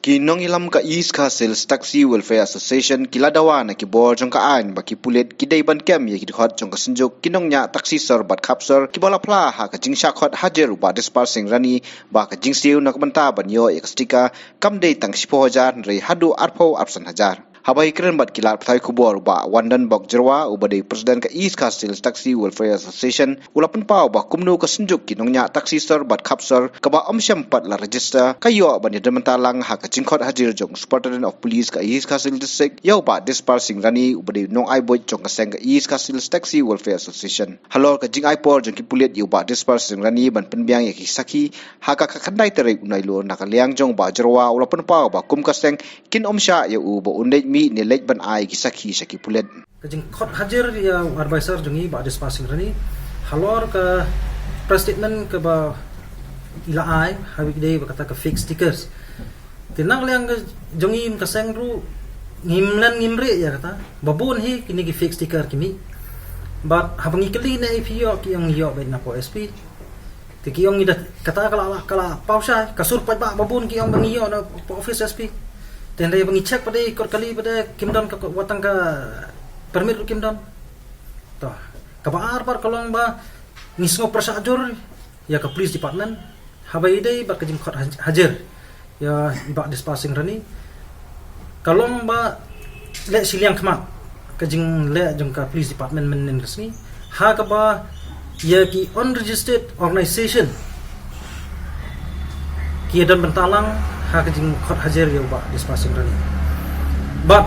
Kinong ilam ka East Castles Taxi Welfare Association kiladawa na kibor jong kaan ba kipulit kidai ban kem ye kidhot jong kasenjuk kinong nya taxi sir bat kapsar kibola pla ha ka jingsha khot hajer ba dispersing rani ba ka jingsiu nak banta ban yo ekstika kamdei tang 10,000 rei hadu arpo arsan hajar habai keren bat kilat pthai kubor ba wandan bok jerwa ubadai presiden ka East Castles Taxi Welfare Association ulapan pau ba kumnu ka senjuk kinong nya taxi sir bat kapsar ka ba omsyam pat la register kayo ban ye dementalang ha ka jingkhot hajir jong Superintendent of Police ka East Castles District yo ba dispersing rani ubadai nong ai boy jong ka seng ka East Castles Taxi Welfare Association halor ka jing ai por jong kipulit yo ba dispersing rani ban penbiang ye ki saki ha ka khandai tere unai lo nakaliang jong ba jerwa ulapan pau ba kum ka seng kin omsya yo u ba undai ni lek ban ai kisaki saki pulet kajing khot hajar ya advisor jongi ba dispersing rani halor ka press statement ke ba ila ai habi dei ba kata ka fake stickers tinang liang jongi ka sengru ngimlan ngimre ya kata babun hi kini ki fake sticker kimi but habangi kali na ipio ki ang yo ba na po SP tiki yung ida kata kala pausa kasur pa ba babun ki ang bangiyo na po office SP tendai bangi check pada ikut kali pada kimdon ka watang ka permit kimdon to ka ba arbar kolong ba ngisngo prasajur ya ka police department habai dei ba kajim khot hajar ya ba dispersing rani kalong ba le siliang khmat kajing le jong ka police department menen resmi ha ka ba ya ki unregistered organization ki dan bentalang ha kajing khot hajar yo ba dispersing rani but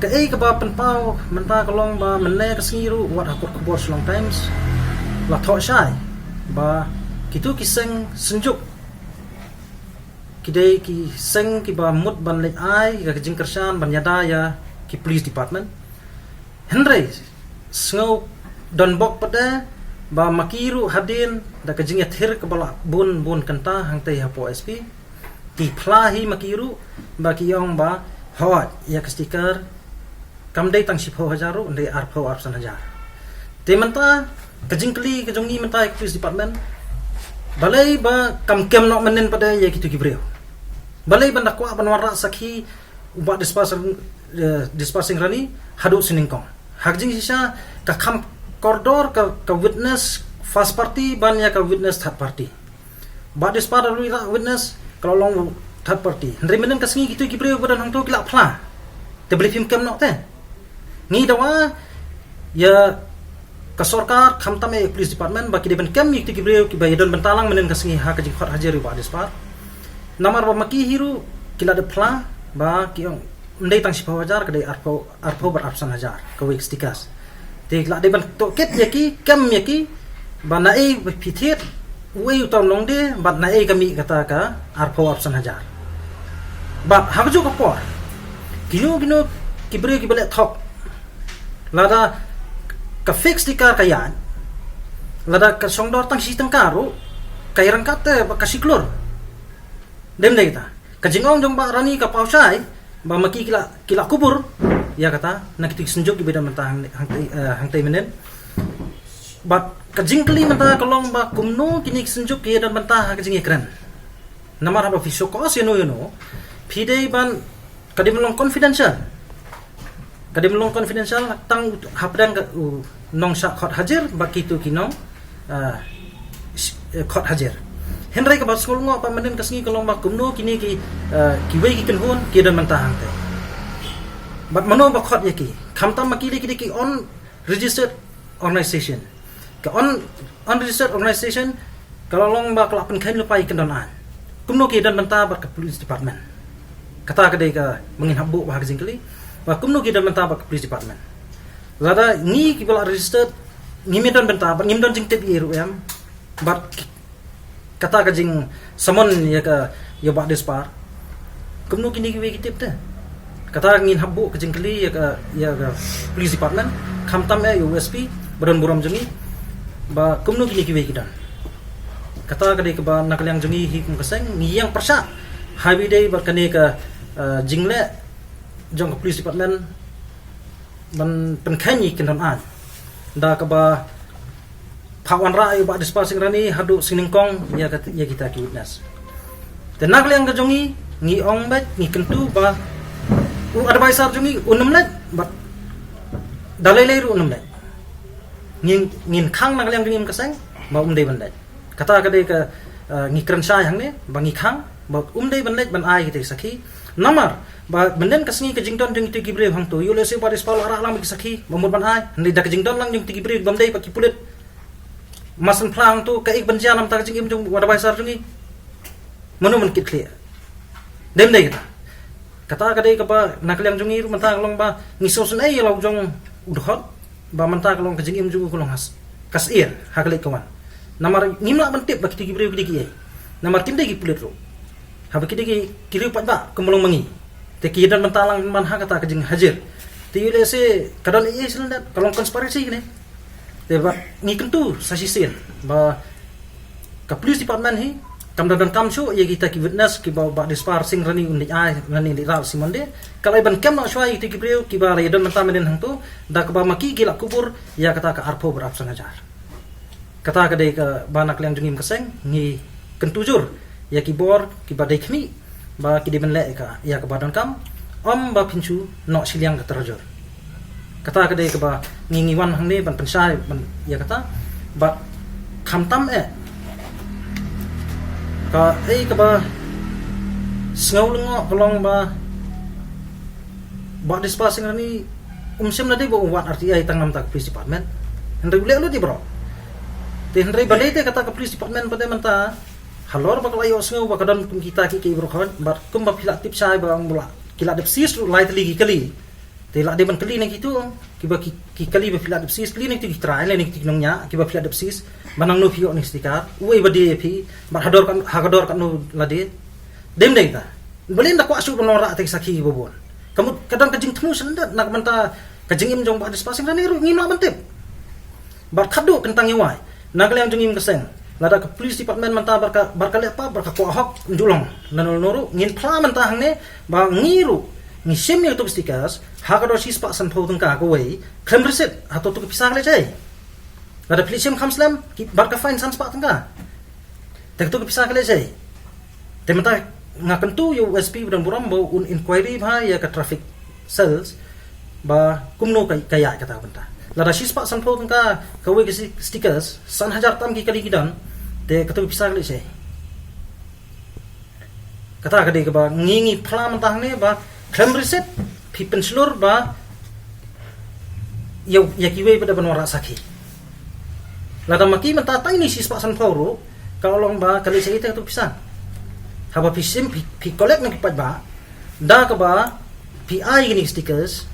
ka ai ka ba penpau menta kolong ba menne kasingiru wat hakut kubor long times la tho shai ba kitu kiseng senjuk kidai ki seng ki ba mut ban le ai ka kajing kersan ban yada ya ki police department henry snow don bok pada ba makiru hadin da kajing yathir ka bala bun kanta hang tai ha po SP ti plahi makiru ba kiyong ba hot ya sticker kamdei tang 10,000 ndai arpo arsan hajar te menta kajingkli kajongi menta police department balai ba kam no menen pada ya kitu kibreo balai ban dakwa ban warra sakhi uba dispersing rani hadu siningkong hakjing sisa ka kam koridor ka witness first party ban ya ka witness third party ba dispersing witness kalau long third party ndri menen kasingi gitu kibreu badan hang to kila phla te beli film kam no te ni dawa ya ka sarkar khamtam e police department baki de ben kam yik kibreu ki bayadon bentalang menen kasingi ha ka jing khot hajar ba dispar namar ba maki hiru kila de phla ba ki ong ndai tang 10,000 ka dei arpo bar arsan hajar ka week stickers te kila de ben to ket yaki kam yaki ba na e pithet wei utang long de bat na e kami kata ka arpo arsan hajar ba habju ka por kilo kibre ki bale thok lada ka fix sticker kayan lada ka songdor tang si tang karo kairan kate ba kasiklor dem de kita kajingong jong ba rani ka pausai ba maki kila kubur ya kata nak tik senjuk ki beda mentang hang tai menen but kajingkli menta kolong ba kumno kini senjuk ki dan menta kajing ekran namar ba fisyo ko sino pidei ban kadimlong confidential tang hapdang nong syak khot hajar baki tu kinong khot hajar henry ka ba skol ngo pa menen kasingi kolong ba kumno kini ki wei ki kenhun ki dan menta hang te bat mano ba khot yaki khamtam makili ki on registered organization ka unregistered organization kalau long ba kelak penkain lupai kendonan kumno ki dan menta ba ke police department kata kedai ka mengin habbu ba jingkali ba kumno ki dan menta ba ke police department lada ni ki bala registered ngimidon benta ba ngimdon jing tip yeru em but kata ka jing samon ya ka ya ba dispar kumno ki ni ki we tip te kata ngin habbu ka jingkali ya ka police department khamtam e USP badan buram jengi ba kumno kini kiwe kidan kata kadai ke ba nakaliang jengi hi kum kaseng ngiyang persa habi dei barkane ka jingle jong police department ban penkanyi kenan an da ka ba phawan rai ba dispersing rani hadu siningkong ya kita ki witness te nakaliang ka jongi ngi ong bet ngi kentu ba advisor jungi unum let bat dalai leru unum let ngin khang nak liang jungim kaseng ba dei ban let kata kadai ka ngi krensai hang ne ba ngi khang ba dei ban let ban ai ki sakhi namar ba benden kasngi ke jingdon jung ti gibre hang tu yule se ba dispal ara lang ki sakhi mamut ban ai ndi dak jingdon lang jung ti gibre bam dei pa ki pulit masan plang tu ka ik ban janam ta jingim jung advisor jungi manu man kit clear dem dei kata kadai ka ba nak liang jungi ru mantang long ba ngi sosun ai lo jong udhot ba mantang long ka jingim jung ko long has kas ir hakali kawan namar ngimla ban tip ba ki gibre ki ai namar tim dei ki pulit ro haba ki kiri pat ba kumulong mangi te ki dan mentalang man ha kata ka jing hajar te yule se kadal ai selandat kalong konspirasi ni te ba ngi kentu sa sisin ba ka police department hi kam dan kam shu ye kita ki witness ki ba dispar sing rani undi ai rani di ral simonde kalai ban kem no shwai ti ki breu ki ba le dan mentam den hang tu da ka ba maki gila kubur ya kata ka arpo berap sangajar kata ka dei ka banak liang jungim keseng ngi kentujur ya ki bor ki ba dei khmi ba ki diben le ka ya ka badan kam om ba pinchu no siliang ka terjur kata ka dei ka ba ngi wan hang ne ban pensai ban ya kata ba khamtam ka ka ba sngau lengo kolong ba dispasing ni sem na dei bo wat RTI tang nam tak police department hendai ule lu di bro te hendai balai te kata ka police department pada manta halor ba kalayo sngau ba kadon kita ki bro khan ba kum ba pila tip sai ba mula kila dep sis lai teli kali te la de ban kali ni gitu ki ba ki kali ba pila dep sis kali ni ti trai le ni ti nongnya ki ba pila dep sis banang no pio ni stikar uai ba de phi ba hador kan no la de dem dei ta belin da kwa su nora te sakhi bobon kamu kadang kajing temu sendat nak menta kajing im jong ba dispasing ni ru ngim ban tip ba khadu kentang yawai nak le jong im keseng lada ke police department menta barka le apa barka ko hok julong nanol noru ngin phla menta hang ne ba ngiru ngi sim ni tu stikas hakador sis pa san phau tengka ko wei khem reset atau tu pisang le jai lada police sim khamslam ki barka fine san spa tengka tek tu pisang le jai te menta ngakan tu USP dan buram bau un inquiry ba ya ka traffic cells ba kumno kaya kata benta lada sis pa san phau tengka ko wei stickers san hajar tam ki kali kidan te katu pisang le jai kata kadai ke ba ngingi phla mentang ne ba khem reset phi penslur ba ya kiwe pada benwara sakhi lada maki menta tai ni sis pa san phau kalong ba kali sei te tu pisang haba pisim pi collect nak pat ba da ka ba pi ai ni stickers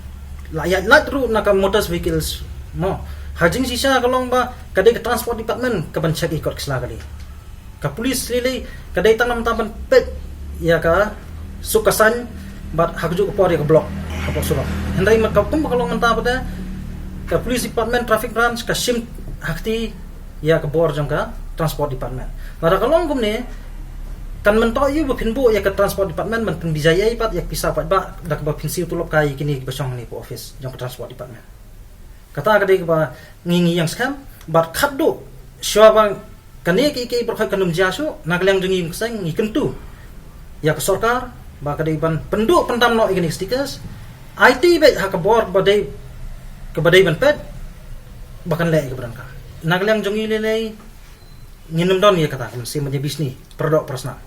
la ya lat ru nak motor vehicles mo hajing sisa kalong ba kadai ke transport department ka ban check ikot kesla kali ka police lili kadai tanam taban pet ya ka sukasan bat hakju ko pori ka block apa surat hendai makatum kalong menta pada ka police department traffic branch ka sim hakti ya ka bor jong ka transport department pada kalong gumne kan mento yu ba pinbo ya ka transport department man pun bijaya pat ya pisa pat ba dak ba pinsi tulop kai kini basong ni po office jong transport department kata kadai ba ngingi yang scam bat khaddo syawang kane ki berkhai kanum jasu naglang jengi seng ngikentu ya ka sarkar ba kadai ban penduk pendam no igni stickers IT be ha ka bor badai ke badai ban pet bahkan le ke berangka naglang jengi lele nginum don ya kata si menye bisni produk personal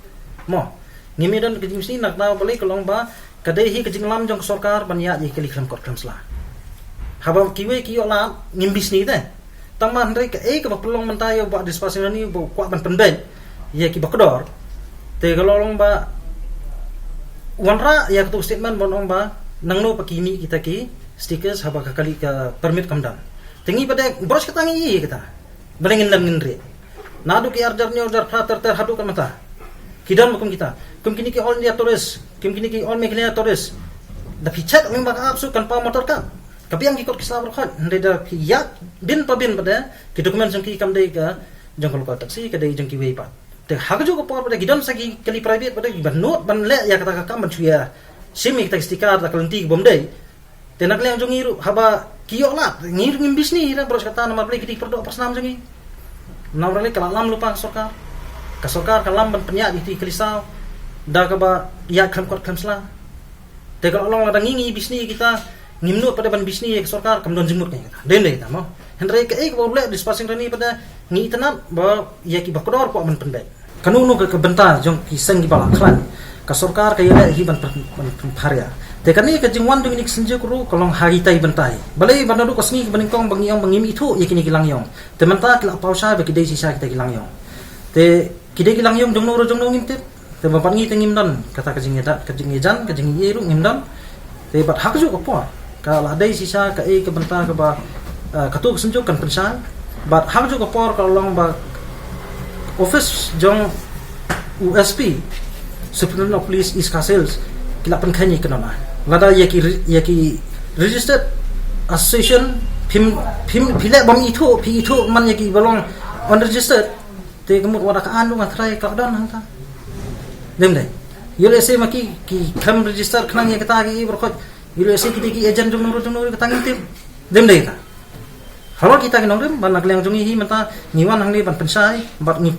mo ngimi don ke bisni nak tahu boleh kolong ba kadai hi kejing lam jong sarkar ban ya ji kali klam kot klam sla haba kiwe kiyo la ngim bisni te taman rei ke ke ba pelong mentayo ba dispasing ni bo kwa ban pendet ya ki ba kedor te kolong ba wanra ya tu statement bon ba nangno pakimi kita ki stickers haba ka kali ka permit kamdan tengi pada bros katangi kita balengin lam ngin nadu ki order ni order prater ter hadu kan mata kidan makum kita kum kini ki all India tourist kim kini ki all Meghalaya tourist da pichat ang baka apsu kan pa motor kan kapiang ki kot kisah berkhat ndai da ya bin pa bin pada ki dokumen jang ki kam dei ka jang ko taksi ka dei jang ki wei pa te hagju ko por pada gidan sagi kali private pada ban note ban le ya kata ka kam ban chuya simi tak stiker da kalenti bom dei te nak le jang ngiru haba kiyo la ngir ngim bisni ra bros kata nama beli ki produk personam jangi nawrale kala lam lupa sokar ka sokar kalam ban penyak di kelisau dah ke ba ya kam kot kam sla te kalau long ada ngingi bisni kita ngimnu pada ban bisni ke sarkar kam don jimut ni den le ta mo hendrai ke ek boleh dispasing rani pada ngi tanap ba ya ki ba kodor ko man pendai kanunu ke bentar jong ki seng ki bala klan ka sarkar ka yele hi ban pharia te kani ke jingwan dung ni senje kru kolong hari tai bentai balai banadu kasni baningkong bangiong bangimi itu yakini kilang yong te manta kla pausa ba kidai sisa kita kilang yong te kidai kilang yong jong no ngimtip te bapan ngi tengim dan kata kajing jan kajing yeru ngim dan te bat hak ju ko po ka la dai sisa ka e ke bentar ke ba katuk senjuk kan pensan bat hak ju ko por kolong ba office jong USP Superintendent of Police East Castles kila penkanyi kenapa lada yaki registered association pim pile bom itu man yaki balong unregistered te kemut wada ka anu ngatrai ka don hangta demde yule se maki ki kam register khnang ya kata ki berkhot yule se ki agent jom nomor ka tangin demde ta halo kita ki nomor ban nak leng jongi hi menta niwan hang ni ban pensai bat ni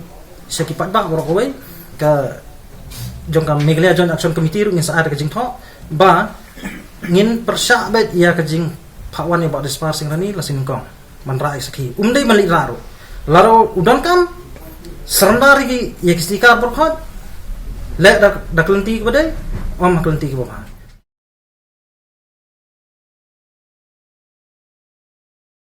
sekipat ba berkoi ka jongkam Meghalaya Joint Action Committee ru ngin saat ka jing tho ba ngin persyak bet ya ka jing phakwan ya ba disparsing rani lasing kong man rai sakhi umdai mali laro udan kam serendari ki ya kistika berkhot le dak lenti ke badai om lenti ke bawah